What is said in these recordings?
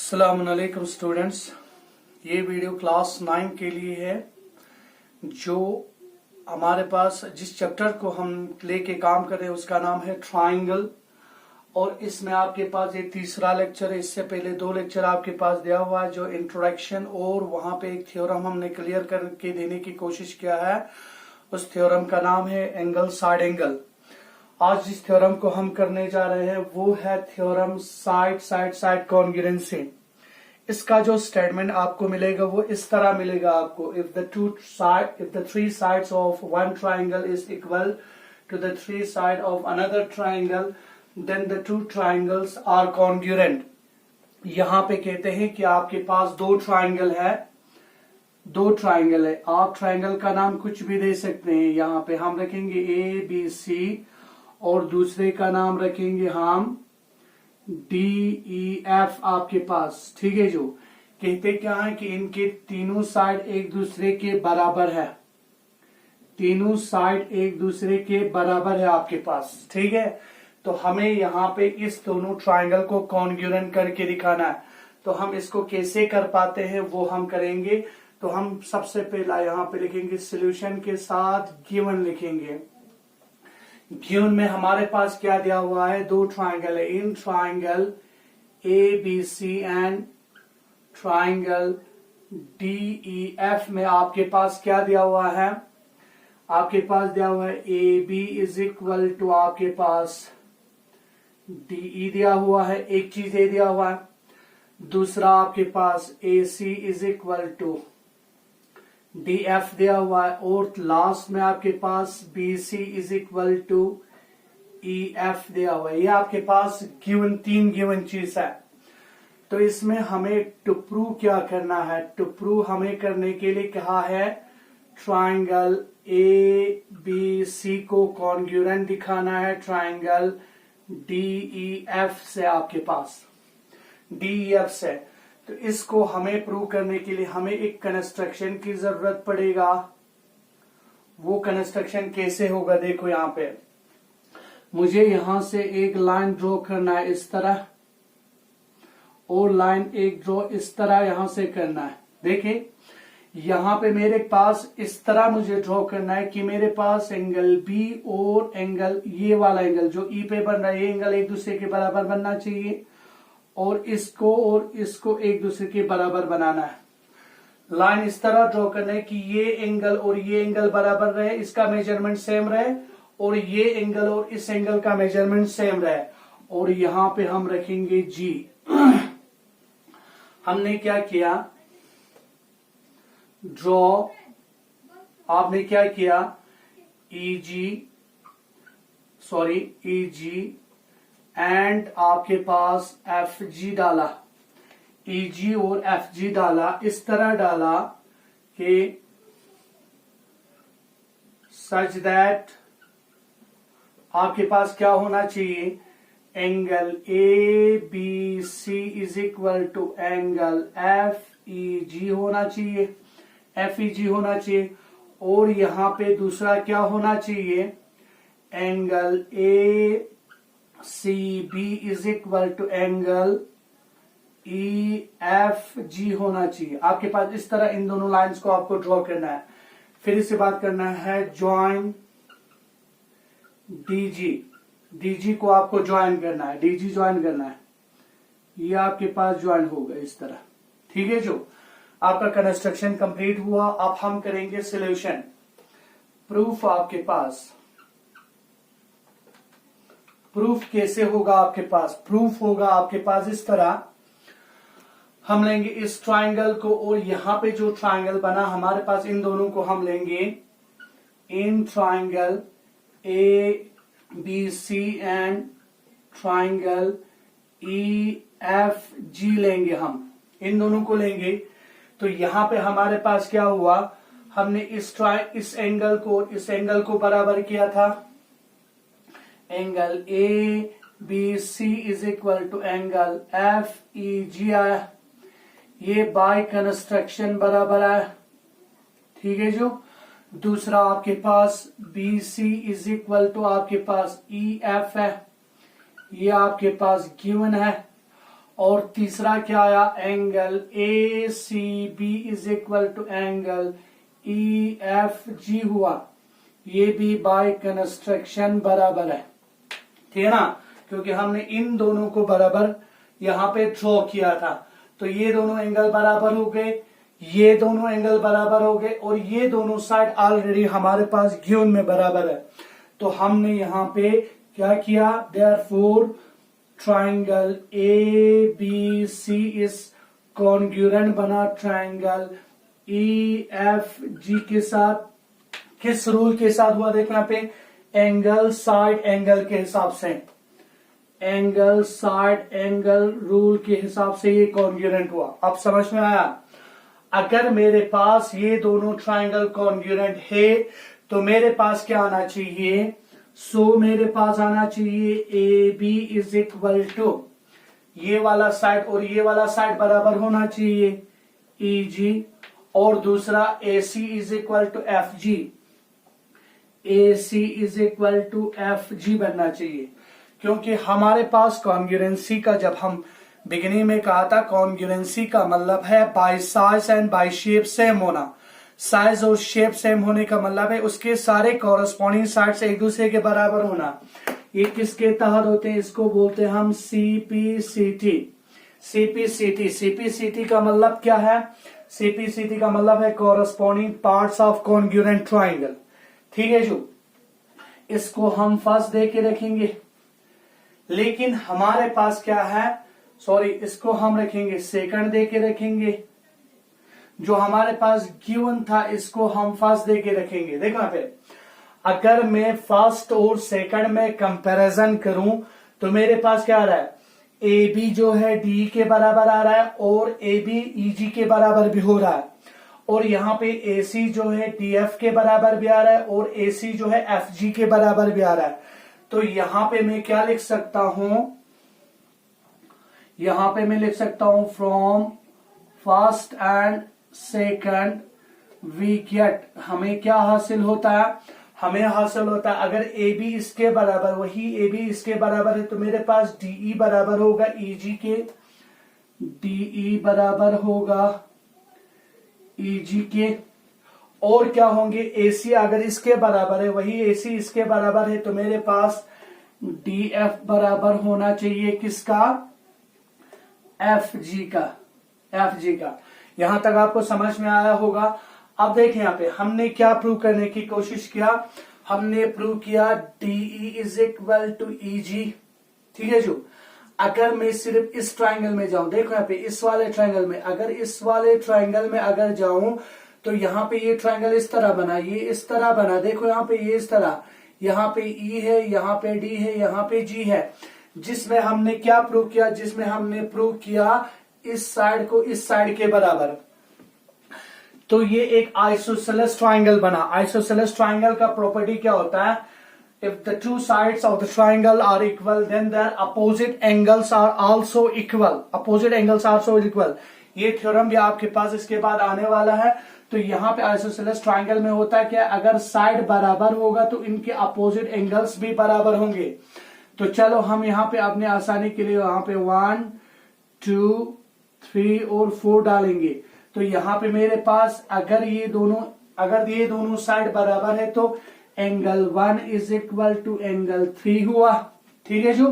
अस्सलामुअलैकुम स्टूडेंट्स, ये video class 9 के लिए है। जो हमारे पास जिस चैप्टर को हम लेके काम कर रहे हैं उसका नाम है ट्राइंगल, और इसमें आपके पास ये तीसरा लेक्चर है। इससे पहले 2 लेक्चर आपके पास दिया हुआ है, जो इंट्रोडक्शन और वहां पे एक थ्योरम हमने क्लियर करके देने की कोशिश किया है। उस थ्योरम का नाम है एंगल साइड एंगल। आज जिस थ्योरम को हम करने जा रहे हैं वो है theorem side side side congruency. इसका जो स्टेटमेंट आपको मिलेगा वो इस तरह मिलेगा आपको, if the three sides of one triangle is equal to the three side of another triangle, then the two triangles are congruent। यहाँ पे कहते हैं कि आपके पास 2 ट्राइंगल है, आप ट्राइंगल का नाम कुछ भी दे सकते हैं। यहाँ पे हम रखेंगे ABC और दूसरे का नाम रखेंगे हम DEF आपके पास, ठीक है। जो कहते क्या है कि इनके तीनों साइड एक दूसरे के बराबर है, आपके पास, ठीक है। तो हमें यहाँ पे इस दोनों ट्राइंगल को कॉन्ग्रुएंट करके दिखाना है। तो हम इसको कैसे कर पाते हैं वो हम करेंगे। तो हम सबसे पहला यहाँ पे लिखेंगे सॉल्यूशन के साथ गिवन लिखेंगे। गिवन में हमारे पास क्या दिया हुआ है, 2 ट्राइंगल है। In triangle ABC and triangle DEF में आपके पास क्या दिया हुआ है, आपके पास दिया हुआ है AB इज इक्वल टू आपके पास DE दिया हुआ है, एक चीज ये दिया हुआ है। दूसरा आपके पास AC is equal to DF दिया हुआ है, और लास्ट में आपके पास BC is equal to EF दिया हुआ है। ये आपके पास गिवन 3 गिवन चीज है। तो इसमें हमें टू प्रूव क्या करना है, टू प्रूव हमें करने के लिए कहा है ट्राइंगल ABC को कॉन्ग्रुएंट दिखाना है ट्राइंगल DEF से, आपके पास DEF से। तो इसको हमें प्रूव करने के लिए हमें एक कंस्ट्रक्शन की जरूरत पड़ेगा। वो कंस्ट्रक्शन कैसे होगा, देखो यहाँ पे मुझे यहां से एक लाइन ड्रॉ करना है इस तरह, और लाइन एक ड्रॉ इस तरह यहां से करना है। देखिए यहाँ पे मेरे पास इस तरह मुझे ड्रॉ करना है कि मेरे पास एंगल B और एंगल, ये वाला एंगल जो E पे बन रहा है, ये एंगल एक दूसरे के बराबर बनना चाहिए, और इसको एक दूसरे के बराबर बनाना है। लाइन इस तरह ड्रॉ करना है कि ये एंगल और ये एंगल बराबर रहे, इसका मेजरमेंट सेम रहे, और ये एंगल और इस एंगल का मेजरमेंट सेम रहे। और यहां पे हम रखेंगे G। हमने क्या किया, ड्रॉ, आपने क्या किया EG एंड आपके पास FG डाला, EG और FG डाला, इस तरह डाला कि सच दैट आपके पास क्या होना चाहिए, angle ABC is equal to angle FEG होना चाहिए, FEG होना चाहिए। और यहां पे दूसरा क्या होना चाहिए, angle ACB is equal to angle EFG होना चाहिए। आपके पास इस तरह इन दोनों लाइंस को आपको ड्रॉ करना है। फिर इससे बात करना है ज्वाइन DG को आपको ज्वाइन करना है, DG ज्वाइन करना है, ये आपके पास ज्वाइन होगा इस तरह, ठीक है। जो आपका कंस्ट्रक्शन कंप्लीट हुआ, अब हम करेंगे सॉल्यूशन। प्रूफ आपके पास, प्रूफ कैसे होगा आपके पास, प्रूफ होगा आपके पास इस तरह। हम लेंगे इस ट्राइंगल को, और यहां पे जो ट्राइंगल बना हमारे पास, इन दोनों को हम लेंगे in triangle ABC and triangle EFG लेंगे, हम इन दोनों को लेंगे। तो यहां पे हमारे पास क्या हुआ, हमने इस एंगल को इस एंगल को बराबर किया था, angle ABC is equal to angle FEG आया, ये बाय कंस्ट्रक्शन बराबर आया, ठीक है। जो दूसरा आपके पास BC इज इक्वल टू आपके पास EF है, ये आपके पास गिवन है, और तीसरा क्या आया, angle A C B is equal to angle E F G हुआ। ये भी बाय कंस्ट्रक्शन बराबर है, ठीक है ना, क्योंकि हमने इन दोनों को बराबर यहाँ पे ड्रॉ किया था। तो ये दोनों एंगल बराबर हो गए, ये दोनों एंगल बराबर हो गए, और ये दोनों साइड ऑलरेडी हमारे पास गिवन में बराबर है। तो हमने यहाँ पे क्या किया, therefore triangle A B C is congruent बना ट्राइंगल ई एफ जी के साथ। किस रूल के साथ हुआ, देखो यहाँ पे एंगल साइड एंगल के हिसाब से, एंगल साइड एंगल रूल के हिसाब से ये कॉन्ग्रुएंट हुआ। अब समझ में आया। अगर मेरे पास ये दोनों ट्राइंगल कॉन्ग्रुएंट है तो मेरे पास क्या आना चाहिए, सो मेरे पास आना चाहिए A B is equal to ये वाला साइड और ये वाला साइड बराबर होना चाहिए ई जी, और दूसरा A C is equal to F G, A C is equal to F G बनना चाहिए। क्योंकि हमारे पास कॉन्ग्रुएंसी का, जब हम बिगिनिंग में कहा था, कॉन्ग्रुएंसी का मतलब है by size and by shape same होना। साइज और शेप सेम होने का मतलब है उसके सारे कॉरस्पॉन्डिंग साइड्स एक दूसरे के बराबर होना। ये किसके तहत होते हैं, इसको बोलते हैं हम सीपीसीटी। सीपीसीटी, सीपीसीटी का मतलब क्या है, सीपीसीटी का मतलब है corresponding parts of congruent triangle, ठीक है जो। इसको हम फर्स्ट दे के रखेंगे, लेकिन हमारे पास क्या है, सॉरी, इसको हम रखेंगे सेकंड दे के रखेंगे। जो हमारे पास गिवन था इसको हम फर्स्ट दे के रखेंगे। देखो यहाँ पे, अगर मैं फर्स्ट और सेकंड में कंपैरिजन करूं तो मेरे पास क्या आ रहा है, ए बी जो है डी के बराबर आ रहा है, और ए बी ई जी के बराबर भी हो रहा है, और यहाँ पे ए सी जो है डी एफ के बराबर भी आ रहा है, और ए सी जो है एफ जी के बराबर भी आ रहा है। तो यहां पे मैं क्या लिख सकता हूं, यहां पे मैं लिख सकता हूं from first and second we get, हमें क्या हासिल होता है, हमें हासिल होता है अगर ए बी इसके बराबर, वही ए बी इसके बराबर है, तो मेरे पास डीई बराबर होगा ई जी के, डीई बराबर होगा ई जी के, और क्या होंगे, एसी अगर इसके बराबर है, वही एसी इसके बराबर है, तो मेरे पास डी एफ बराबर होना चाहिए किसका, एफ जी का, एफ जी का। यहां तक आपको समझ में आया होगा। अब देखें यहाँ पे हमने क्या प्रूव करने की कोशिश किया, हमने प्रूव किया डीई इज इक्वल टू ई जी, ठीक है जो। अगर मैं सिर्फ इस ट्राइंगल में जाऊं, देखो यहाँ पे इस वाले ट्राइंगल में, अगर इस वाले ट्राइंगल में अगर जाऊं तो यहाँ पे ये ट्राइंगल इस तरह बना, ये इस तरह बना, देखो यहाँ पे ये इस तरह, यहाँ पे ई है, यहाँ पे डी है, यहाँ पे जी है, जिसमें हमने क्या प्रूव किया, जिसमें हमने प्रूव किया इस साइड को इस साइड के बराबर। तो ये एक आइसोसेलेस ट्राइंगल बना। आइसोसेलेस ट्राइंगल का प्रॉपर्टी क्या होता है, if the two sides of the triangle are equal then their opposite angles are also equal, opposite angles are also equal। ये थ्योरम भी आपके पास इसके बाद आने वाला है। तो यहाँ पे आइसोसेलेस ट्राइंगल में होता है क्या, अगर साइड बराबर होगा तो इनके अपोजिट एंगल्स भी बराबर होंगे। तो चलो हम यहाँ पे अपने आसानी के लिए यहाँ पे 1 2 3 और 4 डालेंगे। तो यहाँ पे मेरे पास अगर ये दोनों साइड बराबर है तो angle 1 is equal to angle 3 हुआ, ठीक है जो।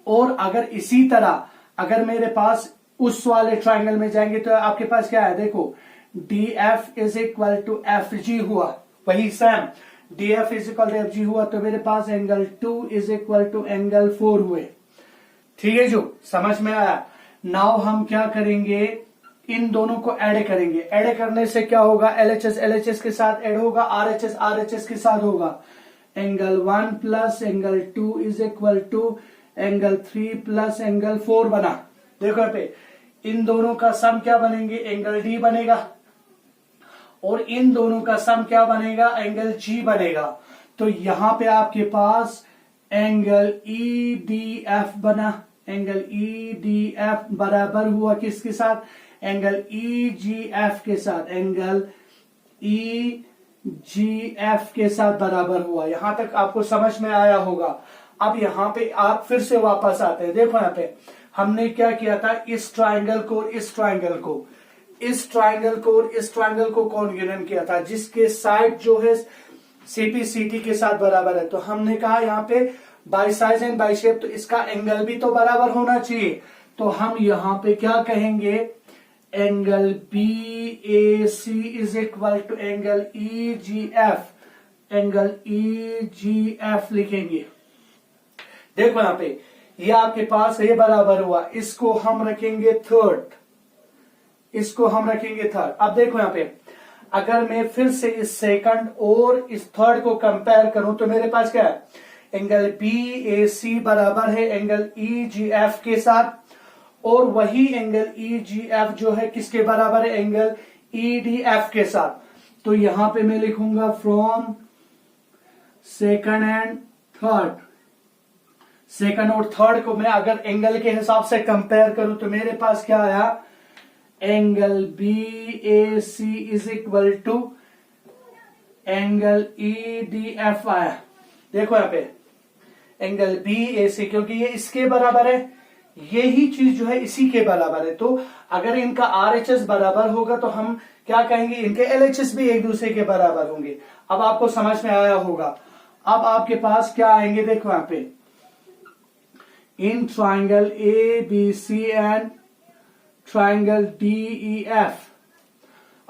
और अगर इसी तरह अगर मेरे पास उस वाले ट्राइंगल में जाएंगे तो आपके पास क्या है, देखो D F is equal to F G हुआ, वही same D F is equal to F G हुआ, तो मेरे पास angle 2 is equal to angle 4 हुए, ठीक है जो। समझ में आया। नाउ हम क्या करेंगे, इन दोनों को ऐड करेंगे। ऐड करने से क्या होगा, एलएचएस एलएचएस के साथ ऐड होगा, आरएचएस आरएचएस के साथ होगा। Angle 1 plus angle 2 is equal to angle 3 plus angle 4 बना। देखो यहाँ पे इन दोनों का सम क्या बनेंगे, एंगल डी बनेगा, और इन दोनों का सम क्या बनेगा, एंगल जी बनेगा। तो यहां पे आपके पास एंगल ई डी एफ बना, एंगल ई डी एफ बराबर हुआ किसके साथ, एंगल ई जी एफ के साथ, एंगल ई जी एफ के साथ बराबर हुआ। यहां तक आपको समझ में आया होगा। अब यहां पे आप फिर से वापस आते हैं, देखो यहाँ पे हमने क्या किया था, इस ट्राइंगल को और इस ट्राइंगल को, इस ट्राइंगल को और इस ट्राइंगल को कॉन्ग्रुएंट किया था, जिसके साइड जो है सीपीसीटी के साथ बराबर है। तो हमने कहा यहाँ पे by size and by shape, तो इसका एंगल भी तो बराबर होना चाहिए। तो हम यहाँ पे क्या कहेंगे, angle BAC is equal to angle EGF, angle EGF लिखेंगे। देखो यहाँ पे ये आपके पास ये बराबर हुआ, इसको हम रखेंगे थर्ड, इसको हम रखेंगे थर्ड। अब देखो यहाँ पे अगर मैं फिर से इस सेकंड और इस थर्ड को कंपेयर करूं तो मेरे पास क्या है, एंगल BAC बराबर है एंगल EGF के साथ, और वही एंगल EGF जो है किसके बराबर है, एंगल EDF के साथ। तो यहां पे मैं लिखूंगा from second and third, second और थर्ड को मैं अगर एंगल के हिसाब से कंपेयर करूं तो मेरे पास क्या आया, angle BAC is equal to angle EDF आया। देखो यहां पे एंगल BAC, क्योंकि ये इसके बराबर है, यही चीज जो है इसी के बराबर है। तो अगर इनका RHS बराबर होगा तो हम क्या कहेंगे, इनके LHS भी एक दूसरे के बराबर होंगे। अब आपको समझ में आया होगा। अब आपके पास क्या आएंगे, देखो यहां पे in triangle ABC and triangle DEF।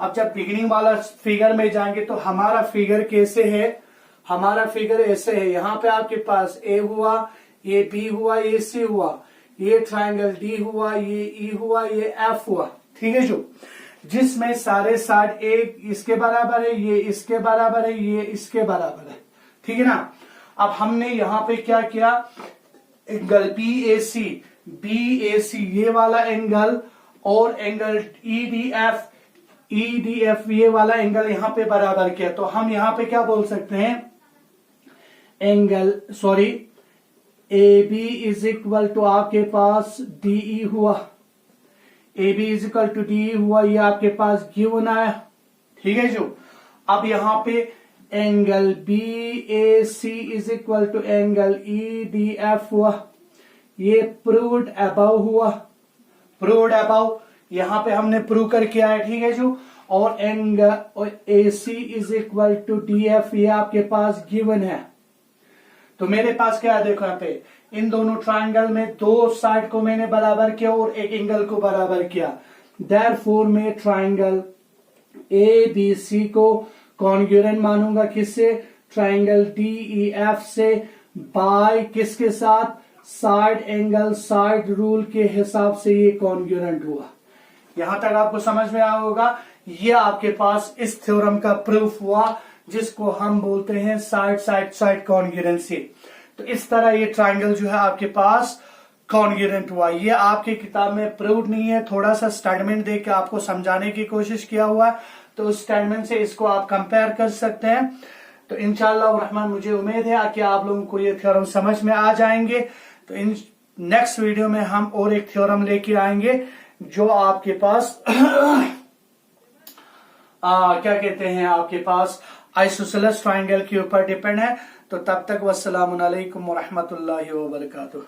अब जब बिगिनिंग वाला फिगर में जाएंगे तो हमारा फिगर कैसे है, हमारा फिगर ऐसे है, यहां पे आपके पास A हुआ, ये B हुआ, ये C हुआ, ये ट्राइंगल D हुआ, ये E हुआ, ये F हुआ, ठीक है जो, जिसमें सारे साइड एक इसके बराबर है, ये इसके बराबर है, ये इसके बराबर है, ठीक है ना। अब हमने यहां पे क्या किया, एंगल BAC ये वाला एंगल और एंगल EDF ये वाला एंगल यहां पे बराबर किया। तो हम यहां पे क्या बोल सकते हैं, angle AB is equal to आपके पास DE हुआ, AB is equal to DE हुआ, ये आपके पास गिवन आया, ठीक है जो। अब यहां पे angle BAC is equal to angle EDF हुआ, ये प्रूव्ड अबव हुआ, प्रूव्ड अबव यहां पे हमने प्रूव करके आया, ठीक है जो। और angle AC is equal to DF ये आपके पास गिवन है। तो मेरे पास क्या है, देखो यहाँ पे इन दोनों ट्राइंगल में दो साइड को मैंने बराबर किया और एक एंगल को बराबर किया। देयरफॉर मैं ट्राइंगल ABC को कॉन्ग्रुएंट मानूंगा, किससे, ट्राइंगल DEF से, बाय किसके साथ, साइड एंगल साइड रूल के हिसाब से ये कॉन्ग्रुएंट हुआ। यहां तक आपको समझ में आया होगा। ये आपके पास इस थ्योरम का प्रूफ हुआ, जिसको हम बोलते हैं साइड साइड साइड कॉन्ग्रुएंसी। तो इस तरह ये ट्राइंगल जो है आपके पास कॉन्ग्रुएंट हुआ। ये आपकी किताब में प्रूव नहीं है, थोड़ा सा स्टेटमेंट देके आपको समझाने की कोशिश किया हुआ है। तो उस स्टेटमेंट से इसको आप कंपेयर कर सकते हैं। तो इंशाअल्लाह रहमान मुझे उम्मीद है कि आप लोगों को ये थ्योरम समझ में आ जाएंगे। तो इन नेक्स्ट वीडियो में हम और एक थ्योरम लेके आएंगे जो आपके पास क्या कहते हैं, आपके पास आइसोसेलेस ट्राइंगल के ऊपर डिपेंड है। तो तब तक वस्सलामु अलैकुम व रहमतुल्लाहि व बरकातुहू।